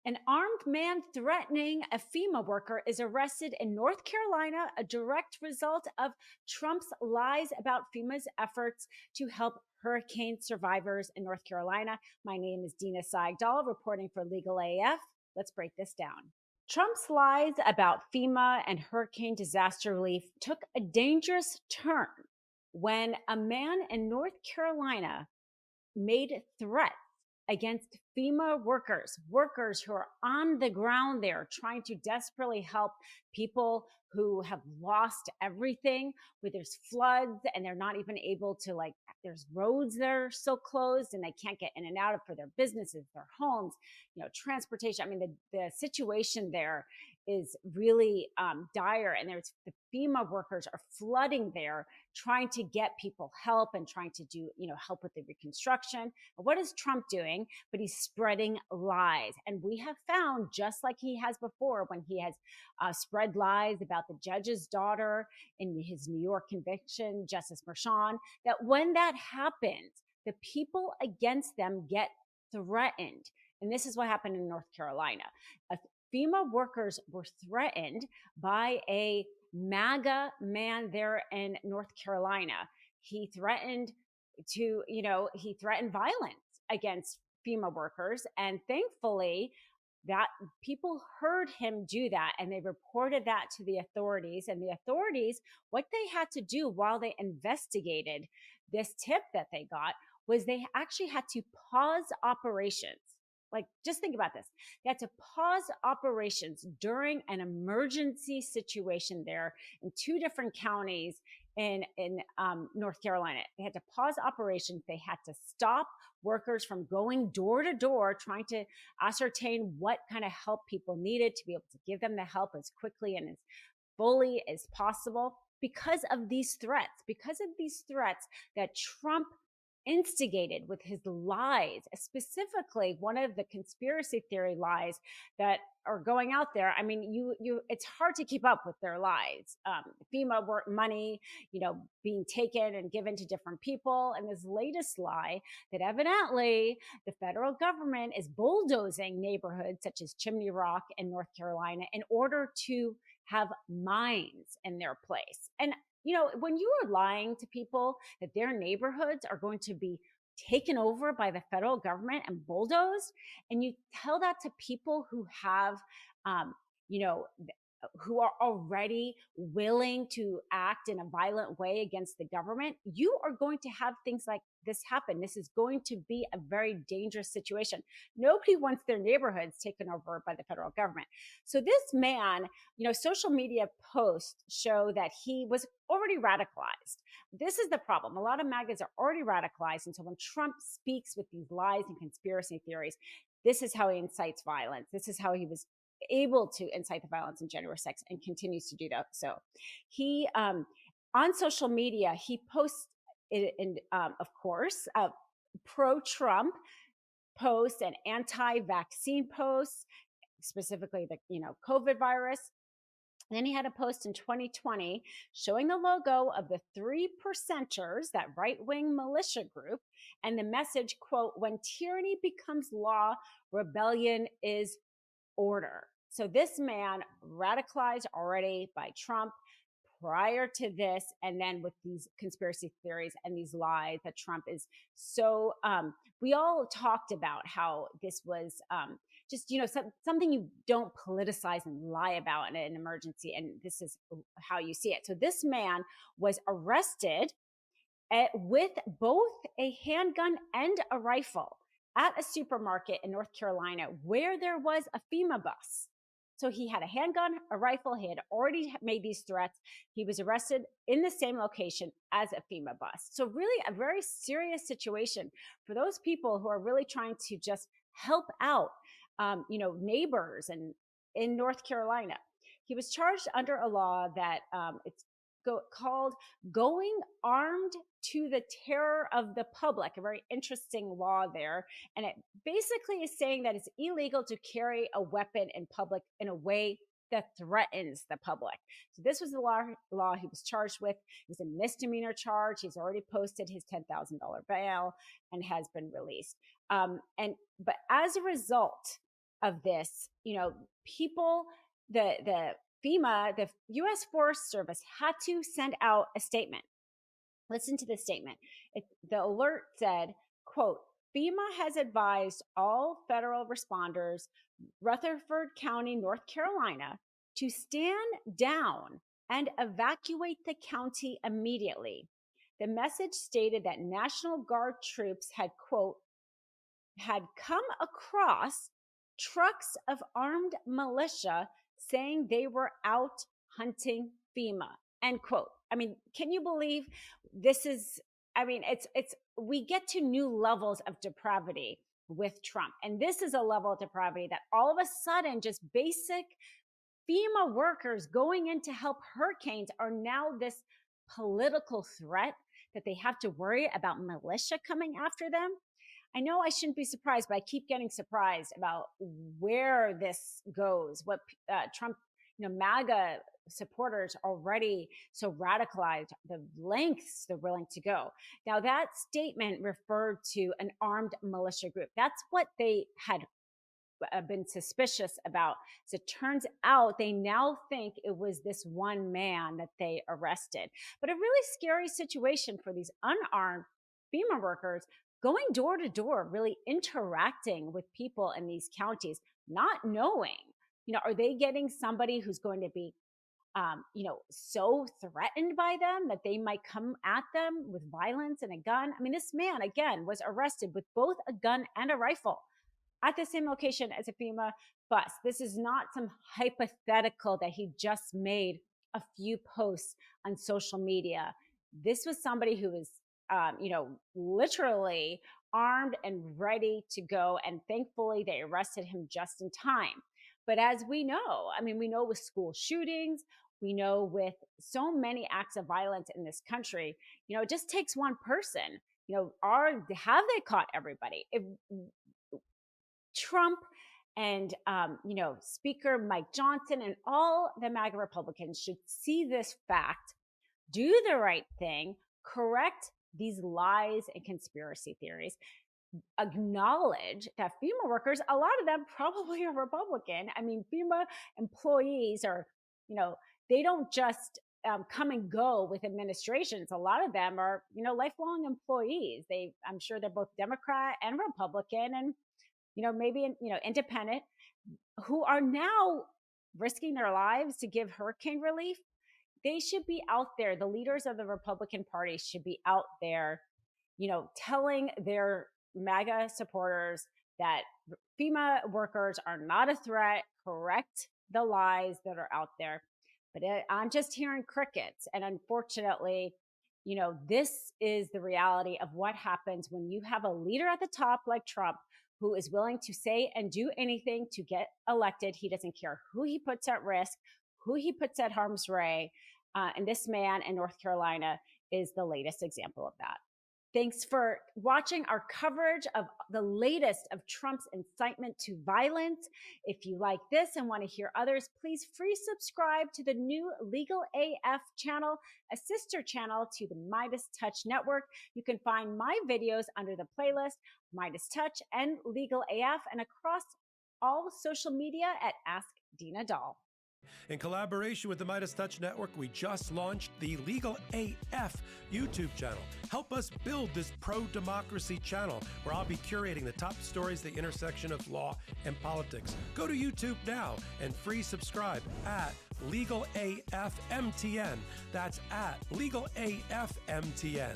An armed man threatening a FEMA worker is arrested in North Carolina, a direct result of Trump's lies about FEMA's efforts to help hurricane survivors in North Carolina. My name is Dina Doll, reporting for Legal AF. Let's break this down. Trump's lies about FEMA and hurricane disaster relief took a dangerous turn when a man in North Carolina made threats against FEMA workers who are on the ground there trying to desperately help people who have lost everything, where there's floods and they're not even able to, like, there's roads that are still closed and they can't get in and out of for their businesses, their homes, transportation. I mean, the situation there is really dire, and there's the FEMA workers are flooding there trying to get people help and trying to do, help with the reconstruction. What is Trump doing? But he's spreading lies. And we have found, just like he has before, when he has spread lies about the judge's daughter in his New York conviction, Justice Merchan, that when that happens, the people against them get threatened. And this is what happened in North Carolina. FEMA workers were threatened by a MAGA man there in North Carolina. He threatened he threatened violence against FEMA workers. And thankfully, that people heard him do that, and they reported that to the authorities. And the authorities, what they had to do while they investigated this tip that they got, was they actually had to pause operations. Like, just think about this. They had to pause operations during an emergency situation there in two different counties in North Carolina. They had to pause operations. They had to stop workers from going door to door trying to ascertain what kind of help people needed, to be able to give them the help as quickly and as fully as possible because of these threats that Trump instigated with his lies. Specifically, one of the conspiracy theory lies that are going out there. I mean, it's hard to keep up with their lies. FEMA work money, being taken and given to different people. And this latest lie that evidently the federal government is bulldozing neighborhoods such as Chimney Rock in North Carolina in order to have mines in their place. And when you are lying to people that their neighborhoods are going to be taken over by the federal government and bulldozed, and you tell that to people who have, who are already willing to act in a violent way against the government, you are going to have things like this happen. This is going to be a very dangerous situation. Nobody wants their neighborhoods taken over by the federal government. So this man, social media posts show that he was already radicalized. This is the problem. A lot of MAGAs are already radicalized. And so when Trump speaks with these lies and conspiracy theories, this is how he incites violence. This is how he was able to incite the violence in January 6th and continues to do that. So he, on social media, he posts, of course, pro-Trump posts and anti-vaccine posts, specifically the, COVID virus. And then he had a post in 2020 showing the logo of the 3%ers, that right-wing militia group, and the message, quote, "When tyranny becomes law, rebellion is order." So this man radicalized already by Trump prior to this, and then with these conspiracy theories and these lies that Trump is so, we all talked about how this was just, something you don't politicize and lie about in an emergency. And this is how you see it. So this man was arrested with both a handgun and a rifle at a supermarket in North Carolina where there was a FEMA bus. So he had a handgun, a rifle. He had already made these threats. He was arrested in the same location as a FEMA bus. So really a very serious situation for those people who are really trying to just help out, neighbors and in North Carolina. He was charged under a law that it's called Going Armed to the Terror of the Public, a very interesting law there. And it basically is saying that it's illegal to carry a weapon in public in a way that threatens the public. So this was the law he was charged with. It was a misdemeanor charge. He's already posted his $10,000 bail and has been released. But as a result of this, people, the FEMA, the US Forest Service had to send out a statement. Listen to this statement. The alert said, quote, FEMA has advised all federal responders, Rutherford County, North Carolina, to stand down and evacuate the county immediately. The message stated that National Guard troops had, quote, had come across trucks of armed militia saying they were out hunting FEMA, end quote. I mean, can you believe this is, I mean, it's, we get to new levels of depravity with Trump. And this is a level of depravity that all of a sudden just basic FEMA workers going in to help hurricanes are now this political threat that they have to worry about militia coming after them. I know I shouldn't be surprised, but I keep getting surprised about where this goes. What Trump, MAGA supporters already so radicalized, the lengths they're willing to go. Now, that statement referred to an armed militia group. That's what they had been suspicious about. So it turns out they now think it was this one man that they arrested. But a really scary situation for these unarmed FEMA workers going door to door, really interacting with people in these counties, not knowing, are they getting somebody who's going to be, so threatened by them that they might come at them with violence and a gun? I mean, this man, again, was arrested with both a gun and a rifle at the same location as a FEMA bus. This is not some hypothetical that he just made a few posts on social media. This was somebody who was, literally armed and ready to go. And thankfully, they arrested him just in time. But as we know, we know with school shootings, we know with so many acts of violence in this country, it just takes one person. Have they caught everybody? If Trump and, Speaker Mike Johnson and all the MAGA Republicans should see this fact, do the right thing, correct these lies and conspiracy theories, acknowledge that FEMA workers, a lot of them probably are Republican. FEMA employees are, they don't just come and go with administrations. A lot of them are, lifelong employees. I'm sure they're both Democrat and Republican, and maybe independent, who are now risking their lives to give hurricane relief. They should be out there. The leaders of the Republican Party should be out there, telling their MAGA supporters that FEMA workers are not a threat, correct the lies that are out there. But I'm just hearing crickets. And unfortunately, this is the reality of what happens when you have a leader at the top like Trump, who is willing to say and do anything to get elected. He doesn't care who he puts at risk, who he puts at harm's way. And this man in North Carolina is the latest example of that. Thanks for watching our coverage of the latest of Trump's incitement to violence. If you like this and want to hear others, please free subscribe to the new Legal AF channel, a sister channel to the Midas Touch Network. You can find my videos under the playlist Midas Touch and Legal AF, and across all social media at Ask Dina Doll. In collaboration with the Midas Touch Network, we just launched the Legal AF YouTube channel. Help us build this pro-democracy channel where I'll be curating the top stories, the intersection of law and politics. Go to YouTube now and free subscribe at Legal AF MTN. That's at Legal AF MTN.